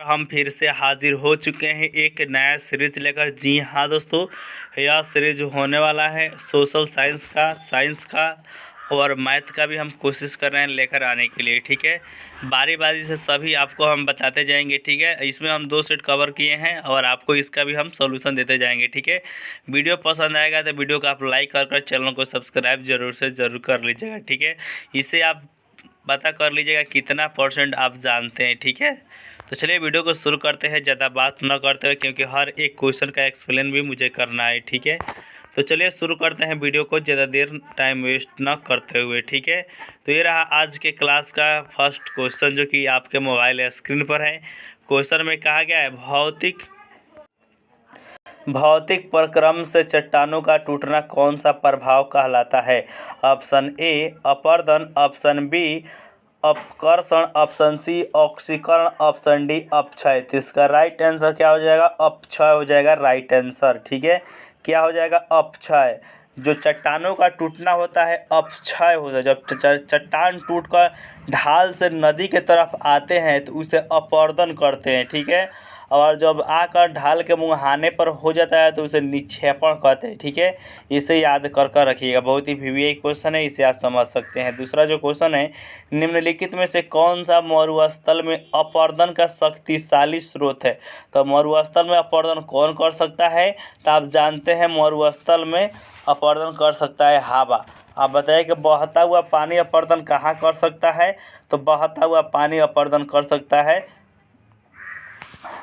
हम फिर से हाजिर हो चुके हैं एक नया सीरीज लेकर। जी हाँ दोस्तों, यह सीरीज होने वाला है सोशल साइंस का, साइंस का और मैथ का भी हम कोशिश कर रहे हैं लेकर आने के लिए। ठीक है, बारी बारी से सभी आपको हम बताते जाएंगे। ठीक है, इसमें हम 2 सेट कवर किए हैं और आपको इसका भी हम सॉल्यूशन देते जाएंगे। ठीक है, वीडियो पसंद आएगा तो वीडियो को आप लाइक कर चैनल को सब्सक्राइब जरूर से ज़रूर कर लीजिएगा। ठीक है, इससे आप पता कर लीजिएगा कितना % आप जानते हैं। ठीक है, तो चलिए वीडियो को शुरू करते हैं, ज़्यादा बात न करते हुए, क्योंकि हर एक क्वेश्चन का एक्सप्लेन भी मुझे करना है। ठीक है, तो चलिए शुरू करते हैं वीडियो को, ज़्यादा देर टाइम वेस्ट न करते हुए। ठीक है, तो ये रहा आज के क्लास का फर्स्ट क्वेश्चन, जो कि आपके मोबाइल या स्क्रीन पर है। क्वेश्चन में कहा गया है भौतिक प्रक्रम से चट्टानों का टूटना कौन सा प्रभाव कहलाता है। ऑप्शन ए अपरदन, ऑप्शन बी अपकर्षण, ऑप्शन सी ऑक्सीकरण, ऑप्शन डी अपक्षय। तो इसका राइट आंसर क्या हो जाएगा? अपक्षय हो जाएगा राइट आंसर। ठीक है, क्या हो जाएगा? अपक्षय। जो चट्टानों का टूटना होता है अपक्षय होता है। जब चट्टान टूटकर ढाल से नदी के तरफ आते हैं तो उसे अपरदन करते हैं। ठीक है, और जब आकर ढाल के मुहाने पर हो जाता है तो उसे निक्षेपण कहते हैं। ठीक है, इसे याद कर रखिएगा, बहुत ही वीवीआई क्वेश्चन है, इसे आप समझ सकते हैं। दूसरा जो क्वेश्चन है, निम्नलिखित में से कौन सा मरुस्थल में अपरदन का शक्तिशाली स्रोत है। तो मरुस्थल में अपरदन कौन कर सकता है? तो आप जानते हैं मरुस्थल में अपरदन कर सकता है हवा। आप बताइए कि बहता हुआ पानी अपरदन कहाँ कर सकता है? तो बहता हुआ पानी अपरदन कर सकता है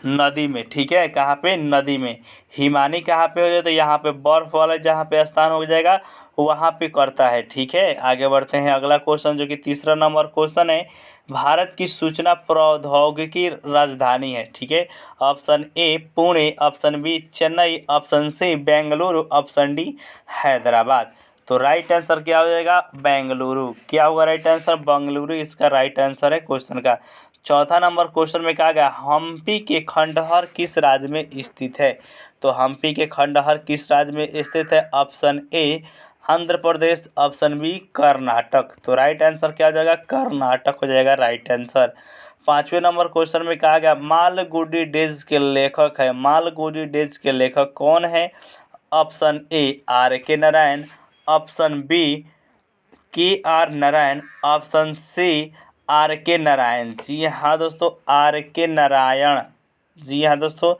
नदी में। ठीक है, कहाँ पे? नदी में। हिमानी कहाँ पे हो जाए? तो यहाँ पे बर्फ वाला जहाँ पे स्थान हो जाएगा वहाँ पे करता है। ठीक है, आगे बढ़ते हैं। अगला क्वेश्चन जो कि तीसरा नंबर क्वेश्चन है, भारत की सूचना प्रौद्योगिकी राजधानी है। ठीक है, option A Pune, option B Chennai, option C Bengaluru, option D Hyderabad. तो राइट आंसर क्या हो जाएगा? बेंगलुरु। क्या होगा राइट आंसर? बेंगलुरु इसका राइट आंसर है क्वेश्चन का। चौथा नंबर क्वेश्चन में कहा गया हम्पी के खंडहर किस राज्य में स्थित है। तो हम्पी के खंडहर किस राज्य में स्थित है? Option A Andhra Pradesh, option B Karnataka. तो राइट आंसर क्या हो जाएगा? कर्नाटक हो जाएगा राइट आंसर। पाँचवें नंबर क्वेश्चन में कहा गया मालगुडी डेज के लेखक है। मालगुडी डेज के लेखक कौन है? Option A R K Narayan, option B KR Narayan, option C RK Narayan. जी हाँ दोस्तों, RK नारायण। जी हाँ दोस्तों,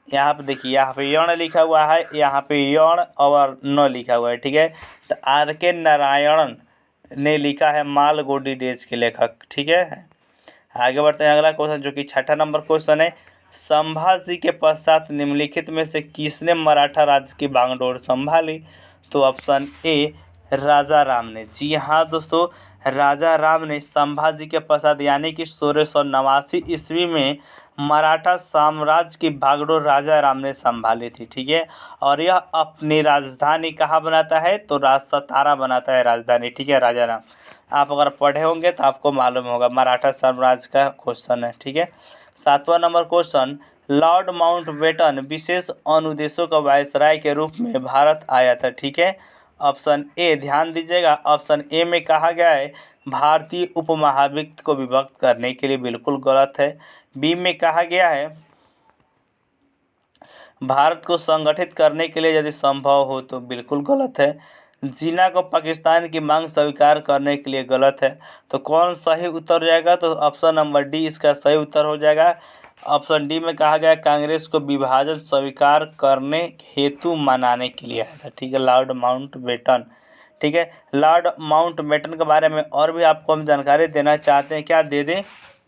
यहाँ पे देखिए, यहाँ पे यण लिखा हुआ है, यहाँ पे यण और न लिखा हुआ है। ठीक है, तो RK नारायण ने लिखा है मालगुडी डेज के लेखक। ठीक है, आगे बढ़ते हैं। अगला क्वेश्चन जो कि छठा नंबर क्वेश्चन है, संभाजी के पश्चात निम्नलिखित में से किसने मराठा राज्य की बागडोर संभाली। तो ऑप्शन ए राजा राम ने। जी हाँ दोस्तों, राजा राम ने संभाजी के पश्चात यानी कि 1689 ईस्वी में मराठा साम्राज्य की बागडोर राजा राम ने संभाली थी। ठीक है, और यह अपनी राजधानी कहाँ बनाता है? तो सतारा बनाता है राजधानी। ठीक है, राजा राम आप अगर पढ़े होंगे तो आपको मालूम होगा, मराठा साम्राज्य का क्वेश्चन है। ठीक है, सातवां नंबर क्वेश्चन, लॉर्ड माउंटबेटन विशेष अनुदेशों का वायसराय के रूप में भारत आया था। ठीक है, ऑप्शन ए ध्यान दीजिएगा, ऑप्शन ए में कहा गया है भारतीय उपमहाद्वीप को विभक्त करने के लिए, बिल्कुल गलत है। बी में कहा गया है भारत को संगठित करने के लिए यदि संभव हो, तो बिल्कुल गलत है। जिन्ना को पाकिस्तान की मांग स्वीकार करने के लिए, गलत है। तो कौन सही उत्तर जाएगा? तो ऑप्शन नंबर डी इसका सही उत्तर हो जाएगा। ऑप्शन डी में कहा गया कांग्रेस को विभाजन स्वीकार करने हेतु मनाने के लिए आया था। ठीक है, लॉर्ड माउंटबेटन। ठीक है, लॉर्ड माउंटबेटन के बारे में और भी आपको हम जानकारी देना चाहते हैं, क्या दे दें?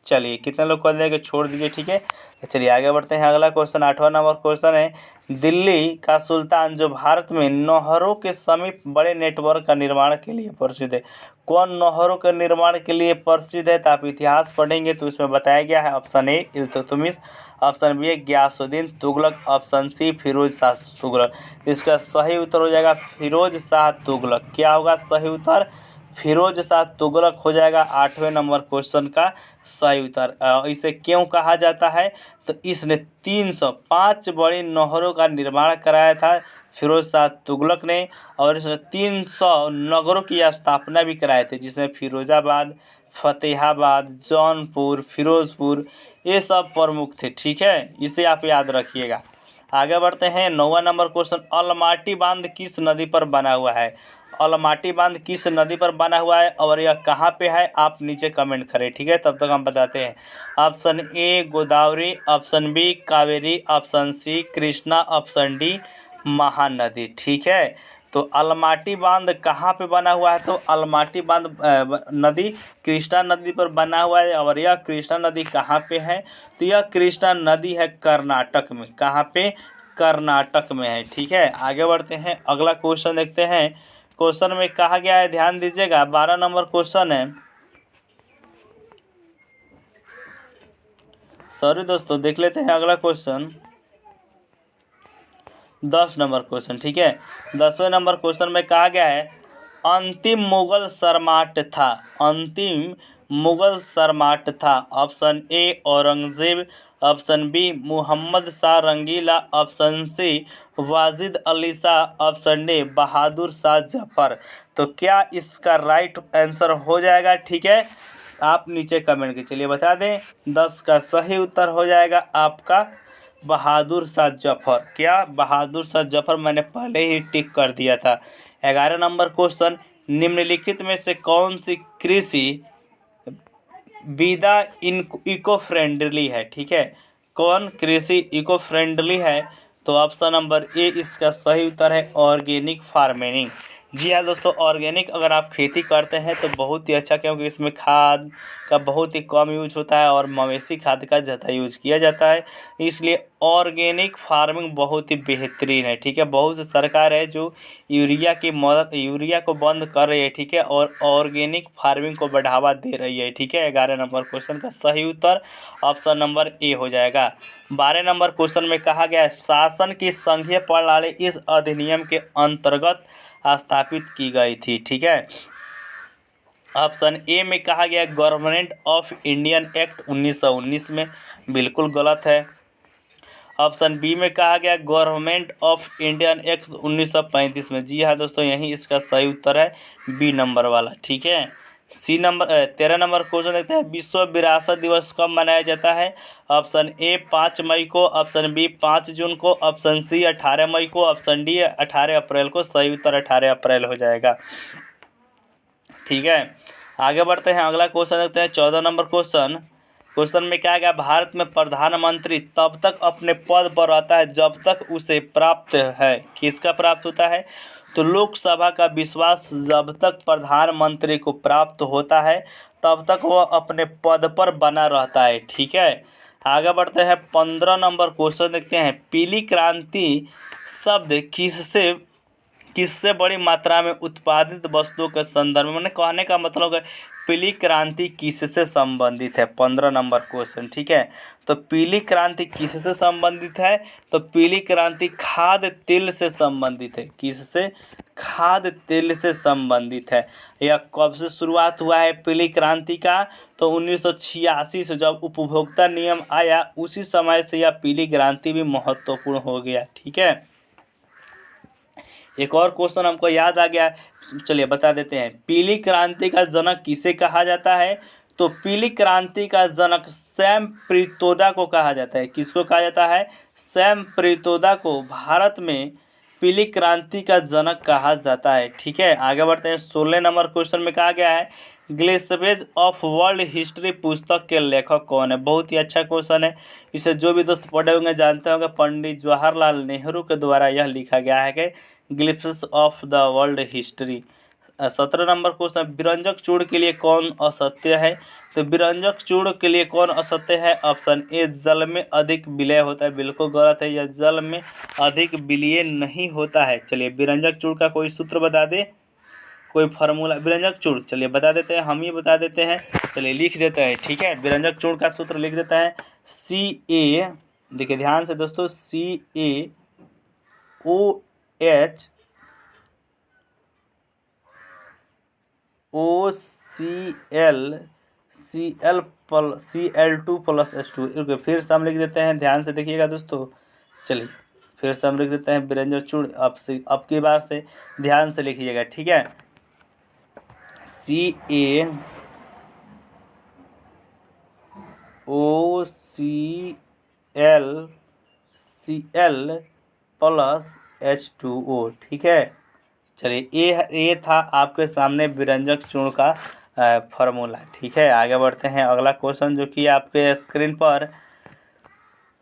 चलिए, कितने लोग कर देंगे? छोड़ दीजिए। ठीक है, तो चलिए आगे बढ़ते हैं। अगला क्वेश्चन आठवां नंबर क्वेश्चन है, दिल्ली का सुल्तान जो भारत में नहरों के समीप बड़े नेटवर्क का निर्माण के लिए प्रसिद्ध है, कौन नहरों के निर्माण के लिए प्रसिद्ध है? तो आप इतिहास पढ़ेंगे तो उसमें बताया गया है, option A Iltutmish, option B Ghiyasuddin Tughlaq, option C Firoz Shah Tughlaq. इसका सही उत्तर हो जाएगा फिरोज शाह तुगलक। क्या होगा सही उत्तर? फिरोज शाह तुगलक हो जाएगा आठवें नंबर क्वेश्चन का सही उत्तर। इसे क्यों कहा जाता है? तो इसने 305 बड़ी नहरों का निर्माण कराया था फिरोज शाह तुगलक ने, और इसने 300 नगरों की स्थापना भी कराए थे, जिसमें फिरोजाबाद, फतेहाबाद, जौनपुर, फिरोजपुर, ये सब प्रमुख थे। ठीक है, इसे आप याद रखिएगा। आगे बढ़ते हैं 9वां नंबर क्वेश्चन, अलमाटी बांध किस नदी पर बना हुआ है? अलमाटी बांध किस नदी पर बना हुआ है और यह कहाँ पे है? आप नीचे कमेंट करें। ठीक है, तब तक हम बताते हैं। Option A Godavari, option B Kaveri, option C Krishna, option D Mahanadi. ठीक है, तो अलमाटी बांध कहाँ पे बना हुआ है? तो अलमाटी बांध नदी कृष्णा नदी पर बना हुआ है। और यह कृष्णा नदी कहाँ पे है? तो यह कृष्णा नदी है कर्नाटक में। कहाँ पे? कर्नाटक में है। ठीक है, आगे बढ़ते हैं, अगला क्वेश्चन देखते हैं। क्वेश्चन में कहा गया है, ध्यान दीजिएगा, 12 नंबर क्वेश्चन है। सॉरी दोस्तों, देख लेते हैं अगला क्वेश्चन, 10 नंबर क्वेश्चन। ठीक है, 10वें नंबर क्वेश्चन में कहा गया है, अंतिम मुगल सम्राट था। अंतिम मुगल सम्राट था। Option A Aurangzeb, option B Mohammad Shah Rangila, option C Wajid Ali Shah, option D Bahadur Shah Zafar. तो क्या इसका राइट आंसर हो जाएगा? ठीक है, आप नीचे कमेंट के चलिए बता दें। 10 का सही उत्तर हो जाएगा आपका बहादुर शाह जफर। क्या? बहादुर शाह जफर, मैंने पहले ही टिक कर दिया था। 11 नंबर क्वेश्चन, निम्नलिखित में से कौन सी कृषि विधा इको फ्रेंडली है? ठीक है, कौन कृषि इको फ्रेंडली है? तो ऑप्शन नंबर ए इसका सही उत्तर है ऑर्गेनिक फार्मिंग। जी हाँ दोस्तों, ऑर्गेनिक अगर आप खेती करते हैं तो बहुत ही अच्छा, क्योंकि इसमें खाद का बहुत ही कम यूज होता है और मवेशी खाद का ज़्यादा यूज किया जाता है, इसलिए ऑर्गेनिक फार्मिंग बहुत ही बेहतरीन है। ठीक है, बहुत सी सरकार है जो यूरिया को बंद कर रही है। ठीक है, और ऑर्गेनिक फार्मिंग को बढ़ावा दे रही है। ठीक है, 11 नंबर क्वेश्चन का सही उत्तर ऑप्शन नंबर ए हो जाएगा। 12 नंबर क्वेश्चन में कहा गया है, शासन की संघीय प्रणाली इस अधिनियम के अंतर्गत स्थापित की गई थी। ठीक है, ऑप्शन ए में कहा गया गवर्नमेंट ऑफ इंडियन एक्ट 1919 में, बिल्कुल गलत है। ऑप्शन बी में कहा गया गवर्नमेंट ऑफ इंडियन एक्ट 1935 में। जी हाँ दोस्तों, यही इसका सही उत्तर है बी नंबर वाला। ठीक है, 13 नंबर क्वेश्चन देखते हैं, विश्व विरासत दिवस कब मनाया जाता है? ऑप्शन ए 5 मई को, ऑप्शन बी 5 जून को, ऑप्शन सी 18 मई को, ऑप्शन डी 18 अप्रैल को। सही उत्तर 18 अप्रैल हो जाएगा। ठीक है, आगे बढ़ते हैं, अगला क्वेश्चन देखते हैं, 14 नंबर क्वेश्चन। क्वेश्चन में क्या गया, भारत में प्रधानमंत्री तब तक अपने पद पर रहता है जब तक उसे प्राप्त है। किसका प्राप्त होता है? तो लोकसभा का विश्वास जब तक प्रधानमंत्री को प्राप्त होता है तब तक वह अपने पद पर बना रहता है। ठीक है, आगे बढ़ते हैं, 15 नंबर क्वेश्चन देखते हैं, पीली क्रांति शब्द किससे बड़ी मात्रा में उत्पादित वस्तुओं के संदर्भ में, मैंने कहने का मतलब है पीली क्रांति किससे संबंधित है? 15 नंबर क्वेश्चन। ठीक है, तो पीली क्रांति किससे संबंधित है? तो पीली क्रांति खाद्य तेल से संबंधित है। किससे? खाद्य तेल से संबंधित है। यह कब से शुरुआत हुआ है पीली क्रांति का? तो 1986 से जब उपभोक्ता नियम आया उसी समय से यह पीली क्रांति भी महत्वपूर्ण हो गया। ठीक है, एक और क्वेश्चन हमको याद आ गया, चलिए बता देते हैं, पीली क्रांति का जनक किसे कहा जाता है? तो पीली क्रांति का जनक सैम प्रीतोदा को कहा जाता है। किसको कहा जाता है? सैम प्रीतोदा को भारत में पीली क्रांति का जनक कहा जाता है। ठीक है, आगे बढ़ते हैं, 16 नंबर क्वेश्चन में कहा गया है, ग्लिसरेज ऑफ वर्ल्ड हिस्ट्री पुस्तक के लेखक कौन है? बहुत ही अच्छा क्वेश्चन है, इसे जो भी दोस्त पढ़े होंगे जानते होंगे, पंडित जवाहरलाल नेहरू के द्वारा यह लिखा गया है कि glimpses of the world history. 17 number question, विरंजक चूर्ण के लिए कौन असत्य है? तो विरंजक चूर्ण के लिए कौन असत्य है? ऑप्शन ए जल में अधिक विलय होता है, बिल्कुल गलत है, यह जल में अधिक विलय नहीं होता है। चलिए विरंजक चूर्ण का कोई सूत्र बता दे, कोई फार्मूला विरंजक चूर्ण, चलिए बता देते हैं, हम ही बता देते हैं, चलिए लिख देते हैं। ठीक है, विरंजक चूर्ण का सूत्र लिख देता है, CA, देखिए ध्यान से दोस्तों, CaOH Cl2+H2। फिर से हम लिख देते हैं, ध्यान से देखिएगा दोस्तों, चलिए फिर से हम लिख देते हैं विरंजक चूर्ण, अब की बार से ध्यान से लिखिएगा। ठीक है, CaOCl ClCl प्लस H2O। ठीक है, चलिए ये था आपके सामने विरंजक चूर्ण का फार्मूला। ठीक है, आगे बढ़ते हैं। अगला क्वेश्चन जो कि आपके स्क्रीन पर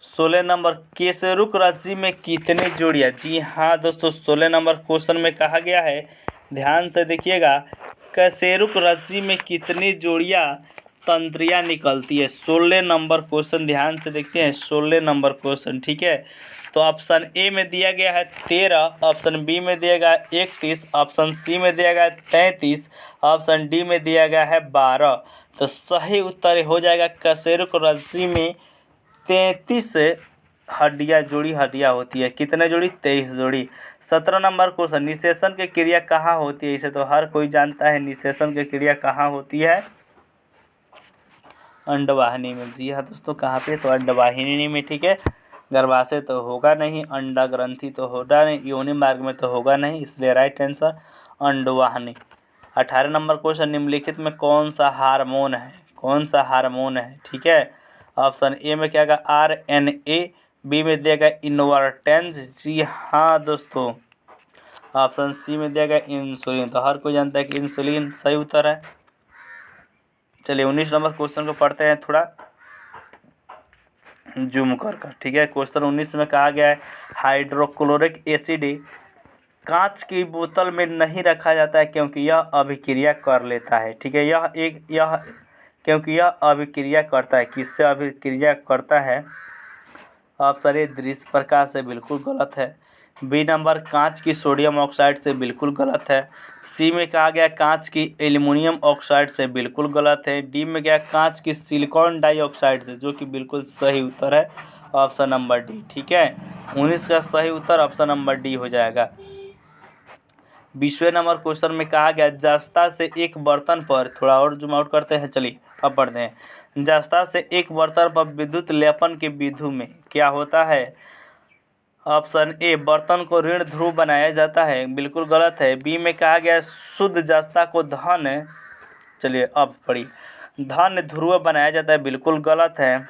16 नंबर, केसरुक रस्सी में कितनी जोड़ियाँ। जी हाँ दोस्तों, 16 नंबर क्वेश्चन में कहा गया है, ध्यान से देखिएगा, कशेरुक रस्सी में कितनी जोड़ियाँ तंत्रियाँ निकलती है। 16 नंबर क्वेश्चन ध्यान से देखते हैं, 16 नंबर क्वेश्चन। ठीक है, तो ऑप्शन ए में दिया गया है 13, ऑप्शन बी में दिया गया है 31, ऑप्शन सी में दिया गया है 33, ऑप्शन डी में दिया गया है 12। तो सही उत्तर हो जाएगा कशेरुक रस्सी में 33 जोड़ी हड्डियाँ होती है। कितने जोड़ी? 23 जोड़ी। 17 नंबर क्वेश्चन, निषेचन की क्रिया कहाँ होती है। इसे तो हर कोई जानता है, निषेचन की क्रिया कहाँ होती है? अंडवाहिनी में। जी हाँ दोस्तों, कहाँ पे? तो अंडवाहिनी में। ठीक है, गर्भाशय तो होगा नहीं, अंडा ग्रंथि तो होगा नहीं, योनि मार्ग में तो होगा नहीं, इसलिए राइट आंसर अंडवाहिनी। 18 नंबर क्वेश्चन, निम्नलिखित में कौन सा हार्मोन है? कौन सा हार्मोन है? ठीक है, ऑप्शन ए में क्या होगा? RNA, बी में दिया गया इन्वर्टेंस। जी हाँ दोस्तों, ऑप्शन सी में दिया गया इंसुलिन। तो हर कोई जानता है कि इंसुलिन सही उत्तर है। चलिए 19 नंबर क्वेश्चन को पढ़ते हैं थोड़ा जूम कर। ठीक है, क्वेश्चन 19 में कहा गया है, हाइड्रोक्लोरिक एसिड कांच की बोतल में नहीं रखा जाता है क्योंकि यह अभिक्रिया कर लेता है। ठीक है, क्योंकि यह अभिक्रिया करता है। किससे अभिक्रिया करता है? ऑप्शन ए दृश्य प्रकाश से, बिल्कुल गलत है। बी नंबर, कांच की सोडियम ऑक्साइड से, बिल्कुल गलत है। सी में कहा गया कांच की एल्युमिनियम ऑक्साइड से, बिल्कुल गलत है। डी में गया कांच की सिलिकॉन डाइऑक्साइड से, जो कि बिल्कुल सही उत्तर है ऑप्शन नंबर डी। ठीक है, 19 का सही उत्तर ऑप्शन नंबर डी हो जाएगा। 20वें नंबर क्वेश्चन में कहा गया, जस्ता से एक बर्तन पर, थोड़ा और जूम आउट करते हैं, चलिए अब पढ़ते हैं। जस्ता से एक बर्तन पर विद्युत लेपन के विधि में क्या होता है? ऑप्शन ए, बर्तन को ऋण ध्रुव बनाया जाता है, बिल्कुल गलत है। बी में कहा गया शुद्ध जस्ता को धन, चलिए अब पढ़िए, धन ध्रुव बनाया जाता है, बिल्कुल गलत है।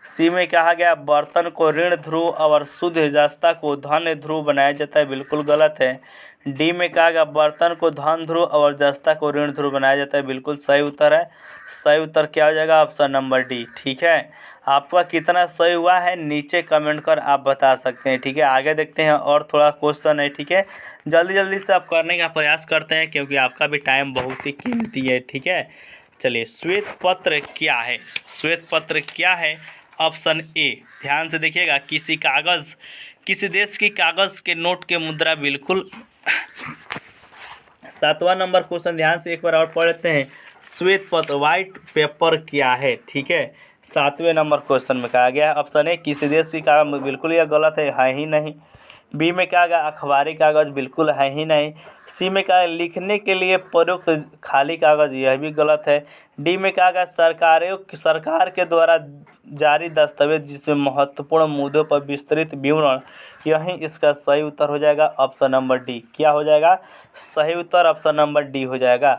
सी में कहा गया बर्तन को ऋण ध्रुव और शुद्ध जस्ता को धन ध्रुव बनाया जाता है, बिल्कुल गलत है। डी में कहा गया बर्तन को धन ध्रुव और जस्ता को ऋण ध्रुव बनाया जाता है, बिल्कुल सही उत्तर है। सही उत्तर क्या हो जाएगा? Option number D. ठीक है, आपका कितना सही हुआ है नीचे कमेंट कर आप बता सकते हैं। ठीक है, आगे देखते हैं, और थोड़ा क्वेश्चन है। ठीक है, जल्दी जल्दी से आप करने का प्रयास करते हैं क्योंकि आपका भी टाइम बहुत ही कीमती है। ठीक है, चलिए, श्वेत पत्र क्या है? श्वेत पत्र क्या है? ऑप्शन ए, ध्यान से देखिएगा, किसी देश की कागज के नोट के मुद्रा, बिल्कुल। 7वां नंबर क्वेश्चन ध्यान से एक बार और पढ़ लेते हैं, श्वेत पत्र व्हाइट पेपर क्या है? ठीक है, 7वें नंबर क्वेश्चन में कहा गया है ऑप्शन ए, किसी देश की कागज, बिल्कुल यह गलत है ही नहीं। बी में कहा गया अखबारी कागज, बिल्कुल है ही नहीं। सी में कहा लिखने के लिए प्रयुक्त खाली कागज, यह भी गलत है। डी में कहा गया सरकार के द्वारा जारी दस्तावेज जिसमें महत्वपूर्ण मुद्दों पर विस्तृत विवरण, यही इसका सही उत्तर हो जाएगा ऑप्शन नंबर डी। क्या हो जाएगा? सही उत्तर ऑप्शन नंबर डी हो जाएगा।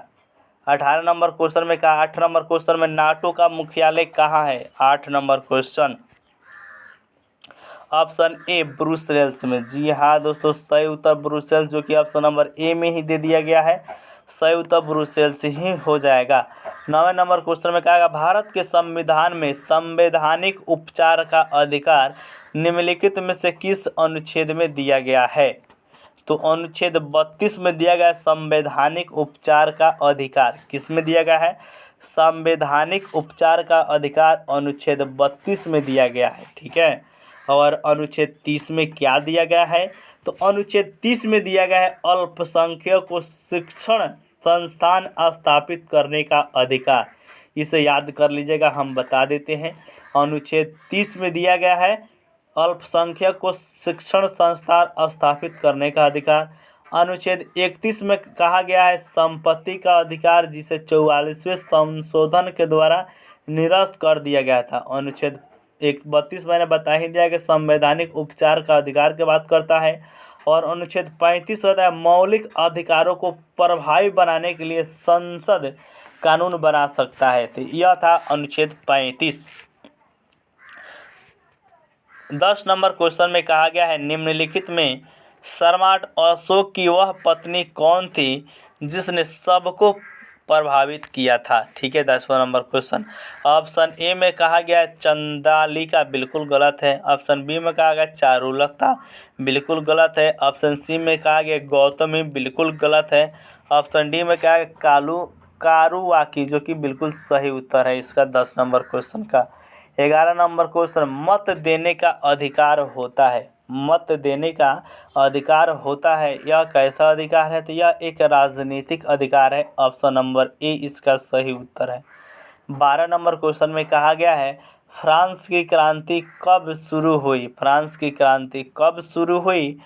18 नंबर क्वेश्चन में कहा, 8 नंबर क्वेश्चन में नाटो का मुख्यालय कहाँ है? 8 number question, option A Brussels में। जी हाँ दोस्तों, सही उत्तर ब्रुसेल्स, जो कि ऑप्शन नंबर ए में ही दे दिया गया है। सही उत्तर ब्रुसेल्स ही हो जाएगा। 9वें नंबर क्वेश्चन में कहा, भारत के संविधान में संवैधानिक उपचार का अधिकार निम्नलिखित में से किस अनुच्छेद में दिया गया है? तो अनुच्छेद 32 में दिया गया है संवैधानिक उपचार का अधिकार। किस में दिया गया है? संवैधानिक उपचार का अधिकार अनुच्छेद 32 में दिया गया है। ठीक है, और अनुच्छेद 30 में क्या दिया गया है? तो अनुच्छेद 30 में दिया गया है अल्पसंख्यक को शिक्षण संस्थान स्थापित करने का अधिकार। इसे याद कर लीजिएगा, हम बता देते हैं। अनुच्छेद 30 में दिया गया है अल्पसंख्यक को शिक्षण संस्थान स्थापित करने का अधिकार। अनुच्छेद 31 में कहा गया है संपत्ति का अधिकार, जिसे 44वें संशोधन के द्वारा निरस्त कर दिया गया था। अनुच्छेद 32 मैंने बता ही दिया कि संवैधानिक उपचार का अधिकार की बात करता है। और अनुच्छेद 35 होता है मौलिक अधिकारों को प्रभावी बनाने के लिए संसद कानून बना सकता है। तो यह था अनुच्छेद 35। 10 नंबर क्वेश्चन में कहा गया है निम्नलिखित में सम्राट अशोक की वह पत्नी कौन थी जिसने सबको प्रभावित किया था। ठीक है, 10वां नंबर क्वेश्चन। ऑप्शन ए में कहा गया है चंद्रालिका, बिल्कुल गलत है। ऑप्शन बी में कहा गया चारुलता, बिल्कुल गलत है। ऑप्शन सी में कहा गया गौतमी, बिल्कुल गलत है। ऑप्शन डी में कहा गया कारुवाकी, जो कि बिल्कुल सही उत्तर है इसका 10 नंबर क्वेश्चन का। 11 नंबर क्वेश्चन, मत देने का अधिकार होता है। मत देने का अधिकार होता है, यह कैसा अधिकार है? तो यह एक राजनीतिक अधिकार है। ऑप्शन नंबर ए इसका सही उत्तर है। 12 नंबर क्वेश्चन में कहा गया है फ्रांस की क्रांति कब शुरू हुई? फ्रांस की क्रांति कब शुरू हुई?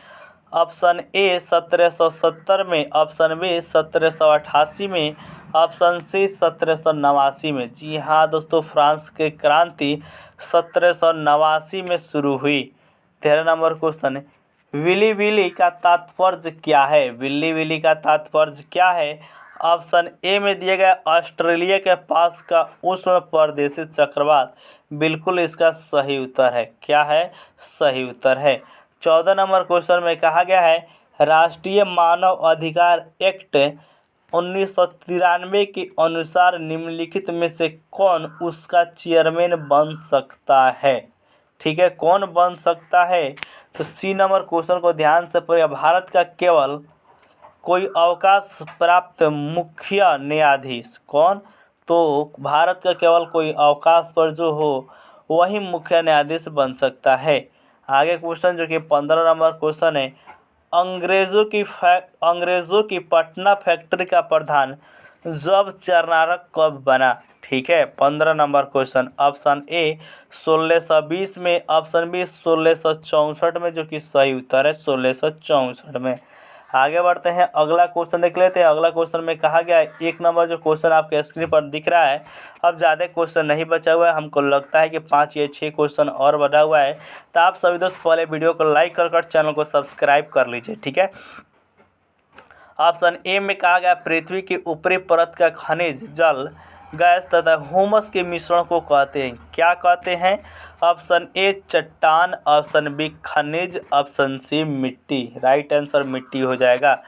ऑप्शन ए 1770 में, ऑप्शन बी 1788 में, ऑप्शन सी 1789 में। जी हाँ दोस्तों, फ्रांस की क्रांति 1789 में शुरू हुई। 13 नंबर क्वेश्चन है विली विली का तात्पर्य क्या है? विली विली का तात्पर्य क्या है? ऑप्शन ए में दिया गया ऑस्ट्रेलिया के पास का उष्ण प्रदेशीय चक्रवात, बिल्कुल इसका सही उत्तर है। क्या है? सही उत्तर है। 14 नंबर क्वेश्चन में कहा गया है राष्ट्रीय मानव अधिकार एक्ट 1993 के अनुसार निम्नलिखित में से कौन उसका चेयरमैन बन सकता है? ठीक है, कौन बन सकता है? तो सी नंबर क्वेश्चन को ध्यान से पढ़िए। भारत का केवल कोई अवकाश प्राप्त मुख्य न्यायाधीश कौन? तो भारत का केवल कोई अवकाश पर जो हो वही मुख्य न्यायाधीश बन सकता है। आगे क्वेश्चन जो कि 15 नंबर क्वेश्चन है अंग्रेजों की पटना फैक्ट्री का प्रधान जब चरनारक कब बना? ठीक है, 15 नंबर क्वेश्चन। ऑप्शन ए 1620 में, ऑप्शन बी 1664 में, जो कि सही उत्तर है 1664 में। आगे बढ़ते हैं, अगला क्वेश्चन देख लेते हैं। अगला क्वेश्चन में कहा गया है 1 नंबर जो क्वेश्चन आपके स्क्रीन पर दिख रहा है, अब ज़्यादा क्वेश्चन नहीं बचा हुआ है, हमको लगता है कि 5 या 6 क्वेश्चन और बचा हुआ है। तो आप सभी दोस्त पहले वीडियो को लाइक कर चैनल को सब्सक्राइब कर लीजिए। ठीक है, ऑप्शन ए में कहा गया पृथ्वी की ऊपरी परत का खनिज जल, गैस तथा ह्यूमस के मिश्रण को कहते हैं। क्या कहते हैं? ऑप्शन ए चट्टान, ऑप्शन बी खनिज, ऑप्शन सी मिट्टी। राइट आंसर मिट्टी हो जाएगा।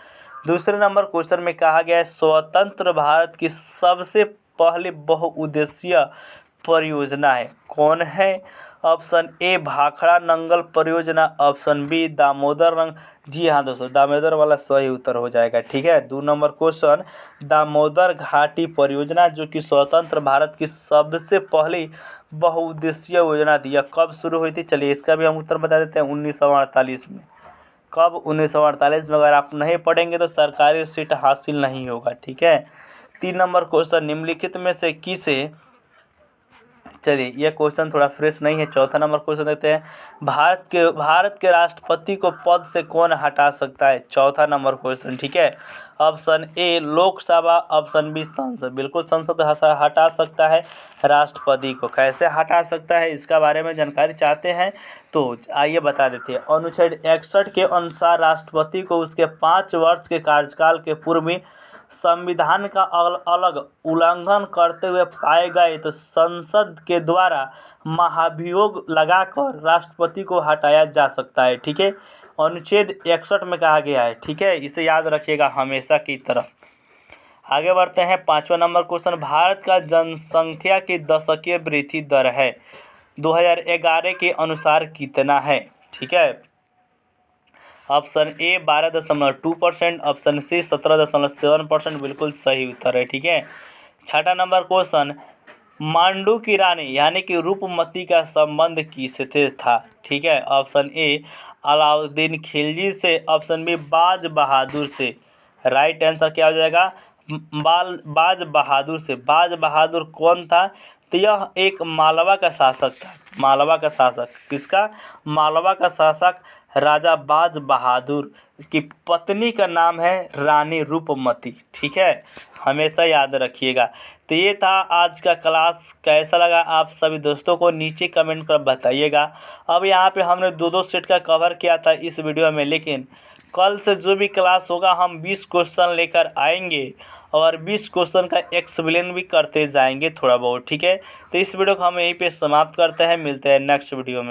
दूसरे नंबर क्वेश्चन में कहा गया है स्वतंत्र भारत की सबसे पहली बहुउद्देशीय परियोजना है, कौन है? ऑप्शन ए भाखड़ा नंगल परियोजना, ऑप्शन बी दामोदर रंग। जी हाँ दोस्तों, दामोदर वाला सही उत्तर हो जाएगा। ठीक है, 2 नंबर क्वेश्चन दामोदर घाटी परियोजना जो कि स्वतंत्र भारत की सबसे पहली बहुउद्देशीय योजना थी, यह कब शुरू हुई थी? चलिए इसका भी हम उत्तर बता देते हैं 1948 में। कब? 1948 में। अगर आप नहीं पढ़ेंगे तो सरकारी सीट हासिल नहीं होगा। ठीक है, 3 नंबर क्वेश्चन निम्नलिखित में से किसे, चलिए ये क्वेश्चन थोड़ा फ्रेश नहीं है। 4था नंबर क्वेश्चन देते हैं भारत के राष्ट्रपति को पद से कौन हटा सकता है? 4था नंबर क्वेश्चन। ठीक है, option A Lok Sabha, option B संसद। बिल्कुल संसद हटा सकता है राष्ट्रपति को। कैसे हटा सकता है इसका बारे में जानकारी चाहते हैं तो आइए बता देते हैं। अनुच्छेद 61 के अनुसार राष्ट्रपति को उसके 5 वर्ष के कार्यकाल के पूर्व में संविधान का अलग उल्लंघन करते हुए पाए गए तो संसद के द्वारा महाभियोग लगाकर राष्ट्रपति को हटाया जा सकता है। ठीक है, अनुच्छेद 61 में कहा गया है। ठीक है, इसे याद रखिएगा हमेशा की तरह। आगे बढ़ते हैं, 5वां नंबर क्वेश्चन भारत का जनसंख्या की दशकीय वृद्धि दर है 2011 के अनुसार कितना है? ठीक है, ऑप्शन ए 12.2%, ऑप्शन सी 17.7%, बिल्कुल सही उत्तर है। ठीक है, 6ठा नंबर क्वेश्चन मांडू की रानी यानी कि रूपमती का संबंध किससे था? ठीक है, ऑप्शन ए अलाउद्दीन खिलजी से, ऑप्शन बी बाज बहादुर से। राइट आंसर क्या हो जाएगा? बाज बहादुर से। बाज बहादुर कौन था? तो यह एक मालवा का शासक था। मालवा का शासक किसका? मालवा का शासक राजा बाज बहादुर की पत्नी का नाम है रानी रूपमती। ठीक है, हमेशा याद रखिएगा। तो ये था आज का क्लास। कैसा लगा आप सभी दोस्तों को नीचे कमेंट कर बताइएगा। अब यहाँ पे हमने 2-2 सेट का कवर किया था इस वीडियो में, लेकिन कल से जो भी क्लास होगा हम 20 क्वेश्चन लेकर आएंगे और 20 क्वेश्चन का एक्सप्लेन भी करते जाएंगे थोड़ा बहुत। ठीक है, तो इस वीडियो को हम यहीं पे समाप्त करते हैं, मिलते हैं नेक्स्ट वीडियो में।